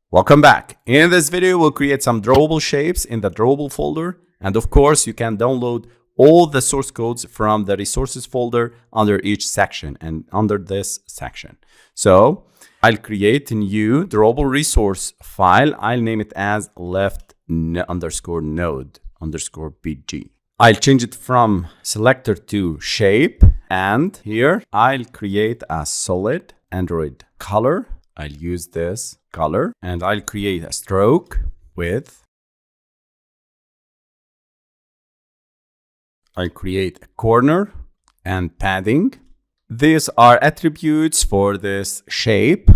Welcome back. In this video, we'll create some drawable shapes in the drawable folder. And of course, you can download all the source codes from the resources folder under each section and under this section. So I'll create a new drawable resource file. I'll name it as left_node_bg. I'll change it from selector to shape. And here I'll create a solid Android color. I'll use this color and I'll create a stroke width. I'll create a corner and padding. These are attributes for this shape.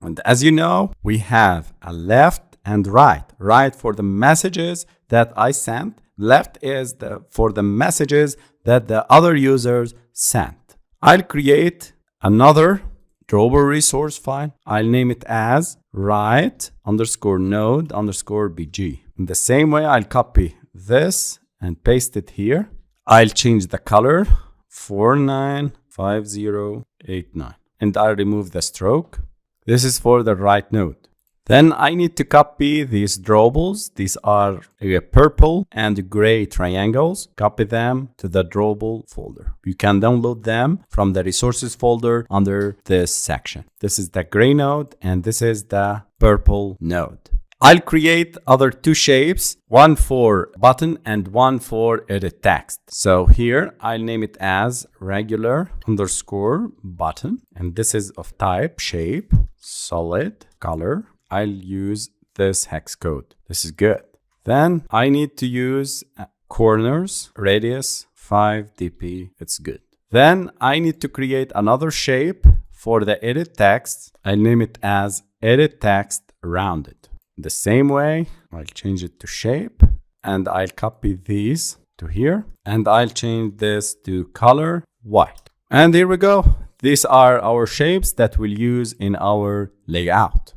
And as you know, we have a left and right. Right for the messages that I sent. Left is for the messages that the other users sent. I'll create another drawable resource file. I'll name it as right_node_bg. In the same way, I'll copy this and paste it here. I'll change the color 495089 and I'll remove the stroke. This is for the right node. Then I need to copy these drawables. These are purple and gray triangles. Copy them to the drawable folder. You can download them from the resources folder under this section. This is the gray node and this is the purple node. I'll create other two shapes, one for button and one for edit text. So here I'll name it as regular_button. And this is of type shape, solid, color. I'll use this hex code. This is good. Then I need to use corners, radius 5 dp. It's good. Then I need to create another shape for the edit text. I'll name it as edit text rounded. The same way, I'll change it to shape and I'll copy these to here and I'll change this to color white. And here we go. These are our shapes that we'll use in our layout.